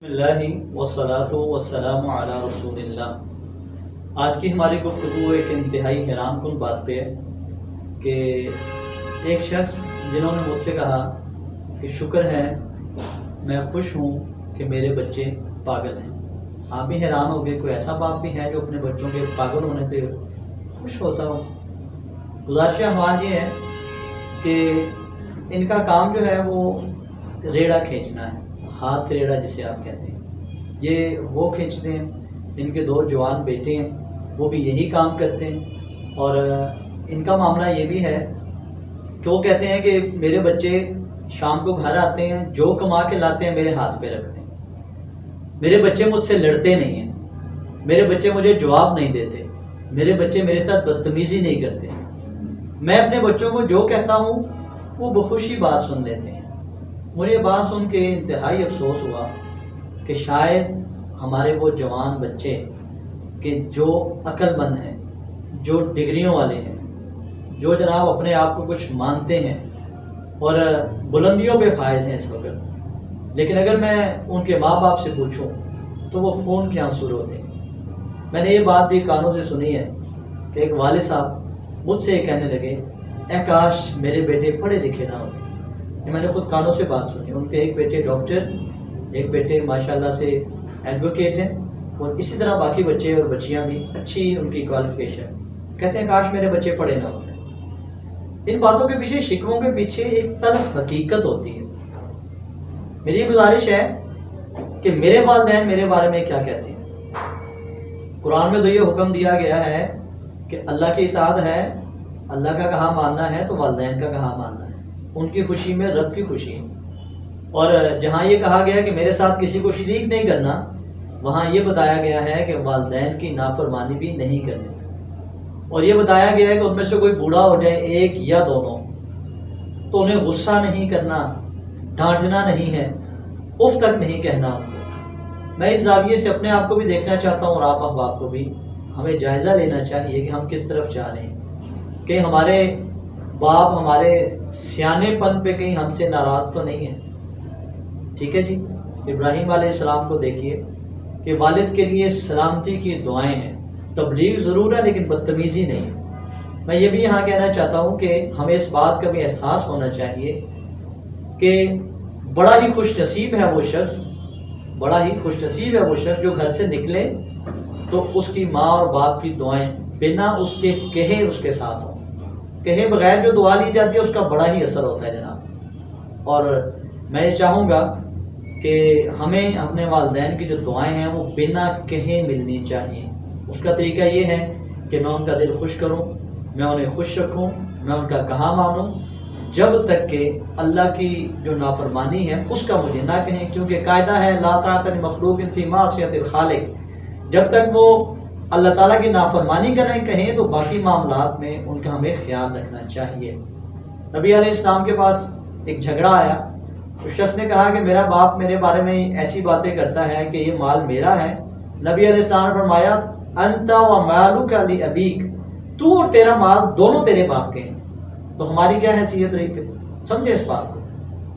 بسم اللہ والصلاۃ والسلام علی رسول اللہ۔ آج کی ہماری گفتگو ایک انتہائی حیران کن بات پہ ہے کہ ایک شخص جنہوں نے مجھ سے کہا کہ شکر ہے، میں خوش ہوں کہ میرے بچے پاگل ہیں۔ آپ بھی حیران ہو گئے، کوئی ایسا باپ بھی ہے جو اپنے بچوں کے پاگل ہونے پہ خوش ہوتا ہو؟ گزارش احوال یہ ہے کہ ان کا کام جو ہے وہ ریڑھا کھینچنا ہے، ہاتھ ریڑھا جسے آپ کہتے ہیں، یہ وہ کھینچتے ہیں۔ ان کے دو جوان بیٹے ہیں، وہ بھی یہی کام کرتے ہیں، اور ان کا معاملہ یہ بھی ہے کہ وہ کہتے ہیں کہ میرے بچے شام کو گھر آتے ہیں، جو کما کے لاتے ہیں میرے ہاتھ پہ رکھتے ہیں، میرے بچے مجھ سے لڑتے نہیں ہیں، میرے بچے مجھے جواب نہیں دیتے، میرے بچے میرے ساتھ بدتمیزی نہیں کرتے، میں اپنے بچوں کو جو کہتا ہوں وہ بخوشی بات سن لیتے ہیں۔ مجھے بات سن کے انتہائی افسوس ہوا کہ شاید ہمارے وہ جوان بچے کہ جو عقل مند ہیں، جو ڈگریوں والے ہیں، جو جناب اپنے آپ کو کچھ مانتے ہیں اور بلندیوں پہ فائز ہیں اس وقت، لیکن اگر میں ان کے ماں باپ سے پوچھوں تو وہ خون کے آنسو روتے ہیں۔ میں نے یہ بات بھی کانوں سے سنی ہے کہ ایک والد صاحب مجھ سے یہ کہنے لگے، اے کاش میرے بیٹے پڑھے لکھے نہ ہوتے۔ یہ میں نے خود کانوں سے بات سنی۔ ان کے ایک بیٹے ڈاکٹر، ایک بیٹے ماشاءاللہ سے ایڈوکیٹ ہیں، اور اسی طرح باقی بچے اور بچیاں بھی اچھی ان کی کوالیفیکیشن۔ کہتے ہیں کاش میرے بچے پڑھے نہ ہوتے۔ ان باتوں کے پیچھے، شکووں کے پیچھے ایک تلخ حقیقت ہوتی ہے۔ میری گزارش ہے کہ میرے والدین میرے بارے میں کیا کہتے ہیں۔ قرآن میں تو یہ حکم دیا گیا ہے کہ اللہ کی اطاعت ہے، اللہ کا کہا ماننا ہے تو والدین کا کہا ماننا ہے، ان کی خوشی میں رب کی خوشی ہے۔ اور جہاں یہ کہا گیا کہ میرے ساتھ کسی کو شریک نہیں کرنا، وہاں یہ بتایا گیا ہے کہ والدین کی نافرمانی بھی نہیں کرنی، اور یہ بتایا گیا ہے کہ ان میں سے کوئی بوڑھا ہو جائے، ایک یا دونوں، تو انہیں غصہ نہیں کرنا، ڈانٹنا نہیں ہے، اف تک نہیں کہنا ان کو۔ میں اس زاویے سے اپنے آپ کو بھی دیکھنا چاہتا ہوں، اور آپ احباب کو بھی ہمیں جائزہ لینا چاہیے کہ ہم کس طرف جا رہے ہیں، کہ ہمارے باپ ہمارے سیانے پن پہ کہیں ہم سے ناراض تو نہیں ہیں۔ ٹھیک ہے جی، ابراہیم علیہ السلام کو دیکھیے کہ والد کے لیے سلامتی کی دعائیں ہیں، تبلیغ ضرور ہے لیکن بدتمیزی نہیں۔ میں یہ بھی یہاں کہنا چاہتا ہوں کہ ہمیں اس بات کا بھی احساس ہونا چاہیے کہ بڑا ہی خوش نصیب ہے وہ شخص، بڑا ہی خوش نصیب ہے وہ شخص جو گھر سے نکلے تو اس کی ماں اور باپ کی دعائیں بنا اس کے کہے اس کے ساتھ ہوں۔ کہے بغیر جو دعا لی جاتی ہے اس کا بڑا ہی اثر ہوتا ہے جناب۔ اور میں یہ چاہوں گا کہ ہمیں اپنے والدین کی جو دعائیں ہیں وہ بنا کہے ملنی چاہیے۔ اس کا طریقہ یہ ہے کہ میں ان کا دل خوش کروں، میں انہیں خوش رکھوں، میں ان کا کہا مانوں، جب تک کہ اللہ کی جو نافرمانی ہے اس کا مجھے نہ کہیں، کیونکہ قاعدہ ہے لا طاعۃ لمخلوق فی معصیۃ الخالق۔ جب تک وہ اللہ تعالیٰ کی نافرمانی کا نہیں کہیں تو باقی معاملات میں ان کا ہمیں خیال رکھنا چاہیے۔ نبی علیہ السلام کے پاس ایک جھگڑا آیا، اس شخص نے کہا کہ میرا باپ میرے بارے میں ایسی باتیں کرتا ہے کہ یہ مال میرا ہے۔ نبی علیہ السلام نے فرمایا انت و مالک لابیک، تو اور تیرا مال دونوں تیرے باپ کے ہیں، تو ہماری کیا حیثیت رہی پھر؟ سمجھے اس بات کو۔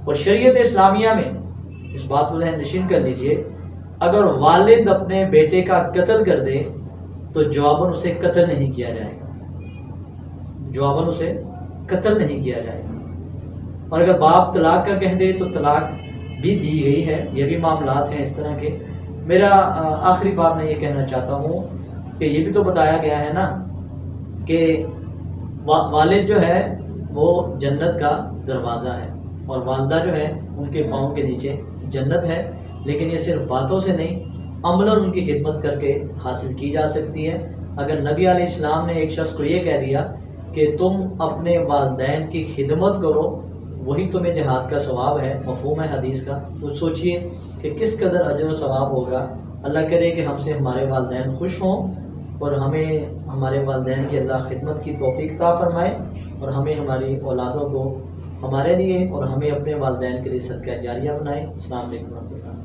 اور شریعت اسلامیہ میں اس بات کو ذہن نشین کر لیجئے، اگر والد اپنے بیٹے کا قتل کر دے تو جواباً اسے قتل نہیں کیا جائے گا، جواباً اسے قتل نہیں کیا جائے گا۔ اور اگر باپ طلاق کا کہہ دے تو طلاق بھی دی گئی ہے۔ یہ بھی معاملات ہیں اس طرح کے۔ میرا آخری بات میں یہ کہنا چاہتا ہوں کہ یہ بھی تو بتایا گیا ہے نا کہ والد جو ہے وہ جنت کا دروازہ ہے، اور والدہ جو ہے ان کے پاؤں کے نیچے جنت ہے، لیکن یہ صرف باتوں سے نہیں، عملاً ان کی خدمت کر کے حاصل کی جا سکتی ہے۔ اگر نبی علیہ السلام نے ایک شخص کو یہ کہہ دیا کہ تم اپنے والدین کی خدمت کرو، وہی تمہیں جہاد کا ثواب ہے، مفہوم ہے حدیث کا، تو سوچئے کہ کس قدر اجر و ثواب ہوگا۔ اللہ کرے کہ ہم سے ہمارے والدین خوش ہوں، اور ہمیں ہمارے والدین کی اللہ خدمت کی توفیق عطا فرمائے، اور ہمیں ہماری اولادوں کو ہمارے لیے اور ہمیں اپنے والدین کے لیے صدقہ جاریہ بنائے۔ السلام علیکم ورحمۃ اللہ۔